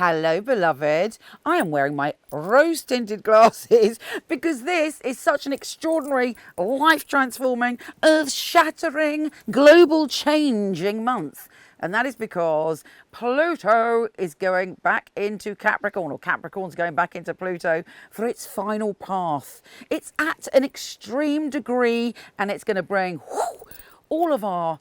Hello, beloved. I am wearing my rose-tinted glasses because this is such an extraordinary, life-transforming, earth-shattering, global-changing month. And that is because Pluto is going back into Capricorn, or Capricorn's going back into Pluto for its final path. It's at an extreme degree, and it's going to bring all of our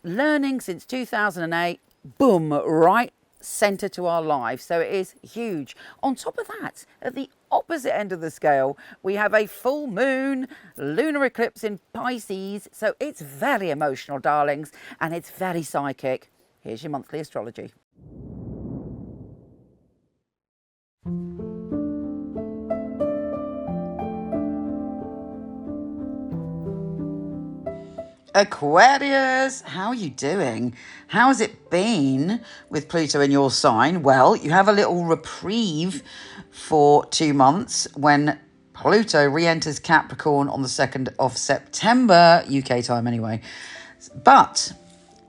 learning since 2008, boom, right centre to our lives. So it is huge. On top of that, at the opposite end of the scale, we have a full moon lunar eclipse in Pisces. So it's very emotional, darlings, and it's very psychic. Here's your monthly astrology. Aquarius, how are you doing? How has it been with Pluto in your sign? Well, you have a little reprieve for 2 months when Pluto re-enters Capricorn on the 2nd of September, UK time anyway. But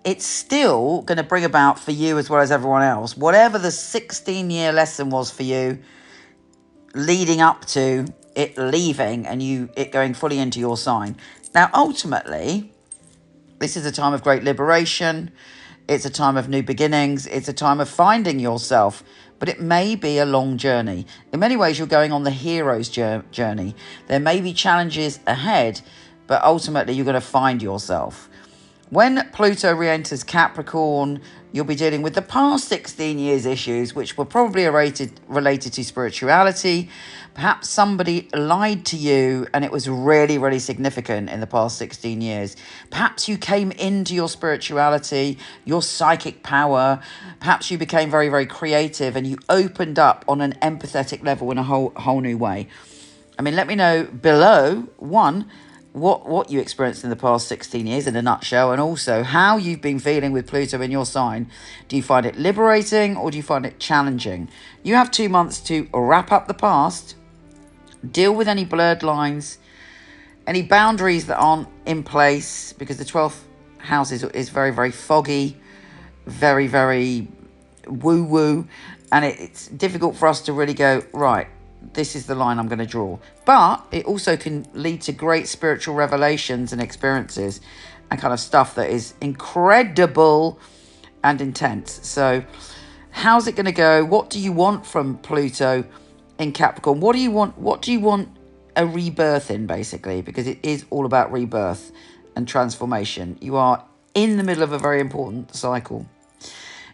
it's still going to bring about for you, as well as everyone else, whatever the 16-year lesson was for you leading up to it leaving and it going fully into your sign. Now, ultimately, this is a time of great liberation. It's a time of new beginnings. It's a time of finding yourself. But it may be a long journey. In many ways, you're going on the hero's journey. There may be challenges ahead, but ultimately you're going to find yourself. When Pluto re-enters Capricorn, you'll be dealing with the past 16 years issues, which were probably related to spirituality. Perhaps somebody lied to you and it was really, really significant in the past 16 years. Perhaps you came into your spirituality, your psychic power. Perhaps you became very, very creative and you opened up on an empathetic level in a whole new way. I mean, let me know below, one, what you experienced in the past 16 years in a nutshell, and also how you've been feeling with Pluto in your sign. Do you find it liberating or do you find it challenging? You have 2 months to wrap up the past, deal with any blurred lines, any boundaries that aren't in place, because the 12th house is very, very foggy, very, very woo-woo, and it's difficult for us to really go, right, this is the line I'm going to draw. But it also can lead to great spiritual revelations and experiences and kind of stuff that is incredible and intense. So how's it going to go? What do you want from Pluto in Capricorn? What do you want a rebirth in, basically? Because it is all about rebirth and transformation. You are in the middle of a very important cycle.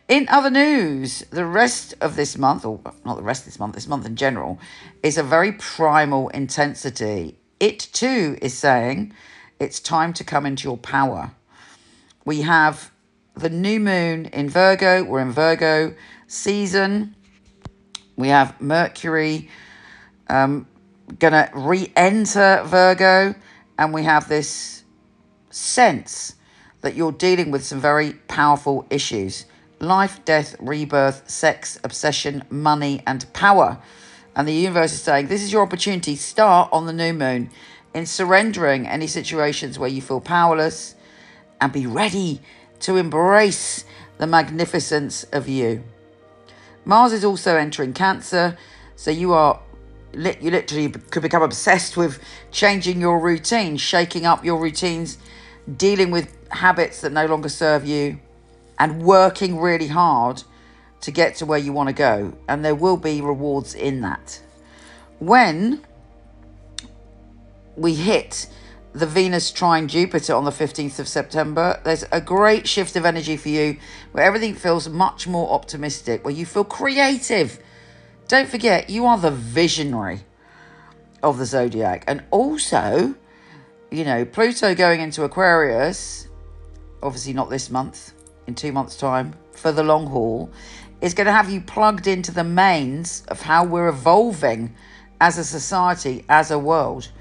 In other news, the rest of this month, or not the rest of this month in general, is a very primal intensity. It too is saying it's time to come into your power. We have the new moon in Virgo. We're in Virgo season. We have Mercury going to re-enter Virgo. And we have this sense that you're dealing with some very powerful issues. Life, death, rebirth, sex, obsession, money, and power. And the universe is saying, this is your opportunity. Start on the new moon in surrendering any situations where you feel powerless and be ready to embrace the magnificence of you. Mars is also entering Cancer. So you literally could become obsessed with changing your routine, shaking up your routines, dealing with habits that no longer serve you, and working really hard to get to where you want to go. And there will be rewards in that. When we hit the Venus trine Jupiter on the 15th of September, there's a great shift of energy for you where everything feels much more optimistic, where you feel creative. Don't forget, you are the visionary of the zodiac. And also, Pluto going into Aquarius, obviously not this month, in 2 months' time, for the long haul, is going to have you plugged into the mains of how we're evolving as a society, as a world.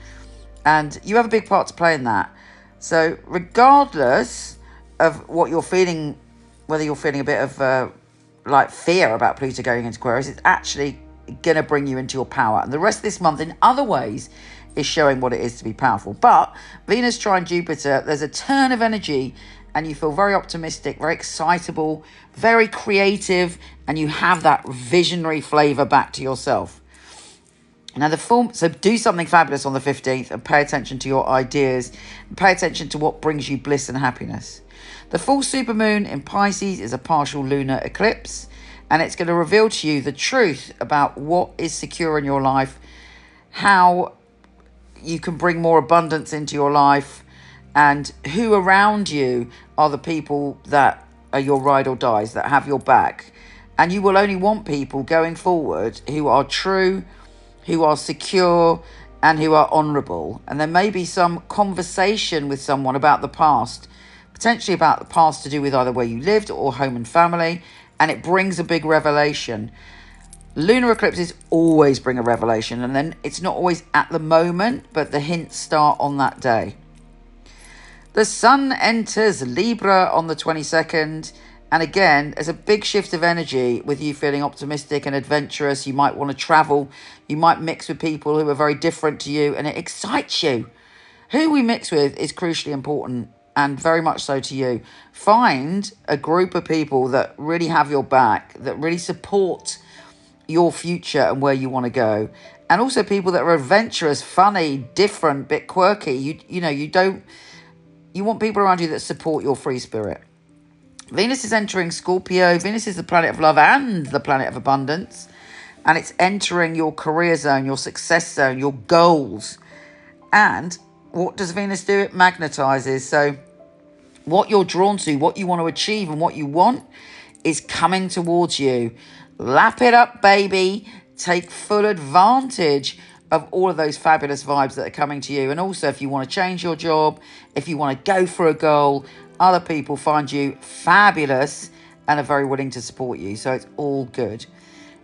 And you have a big part to play in that. So regardless of what you're feeling, whether you're feeling a bit of fear about Pluto going into Aquarius, it's actually going to bring you into your power. And the rest of this month, in other ways, is showing what it is to be powerful. But Venus trine Jupiter, there's a turn of energy and you feel very optimistic, very excitable, very creative, and you have that visionary flavour back to yourself. Now, so do something fabulous on the 15th and pay attention to your ideas and pay attention to what brings you bliss and happiness. The full supermoon in Pisces is a partial lunar eclipse, and it's going to reveal to you the truth about what is secure in your life, how you can bring more abundance into your life, and who around you are the people that are your ride or dies, that have your back. And you will only want people going forward who are true, who are secure, and who are honourable. And there may be some conversation with someone about the past, potentially about the past to do with either where you lived or home and family, and it brings a big revelation. Lunar eclipses always bring a revelation, and then it's not always at the moment, but the hints start on that day. The sun enters Libra on the 22nd, and again, there's a big shift of energy with you feeling optimistic and adventurous. You might want to travel. You might mix with people who are very different to you, and it excites you. Who we mix with is crucially important, and very much so to you. Find a group of people that really have your back, that really support your future and where you want to go. And also people that are adventurous, funny, different, bit quirky. You want people around you that support your free spirit. Venus is entering Scorpio. Venus is the planet of love and the planet of abundance. And it's entering your career zone, your success zone, your goals. And what does Venus do? It magnetizes. So what you're drawn to, what you want to achieve and what you want is coming towards you. Lap it up, baby. Take full advantage of all of those fabulous vibes that are coming to you. And also, if you want to change your job, if you want to go for a goal, other people find you fabulous and are very willing to support you. So it's all good.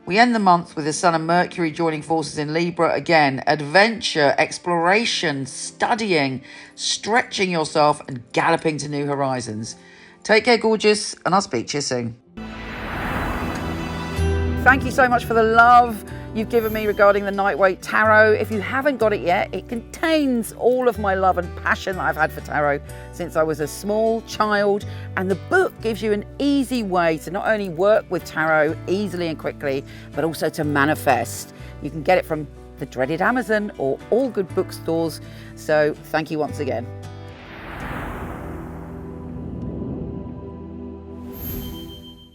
We end the month with the Sun and Mercury joining forces in Libra. Again, adventure, exploration, studying, stretching yourself and galloping to new horizons. Take care, gorgeous, and I'll speak to you soon. Thank you so much for the love you've given me regarding the Knight-Waite Tarot. If you haven't got it yet, it contains all of my love and passion that I've had for tarot since I was a small child. And the book gives you an easy way to not only work with tarot easily and quickly, but also to manifest. You can get it from the dreaded Amazon or all good bookstores. So thank you once again.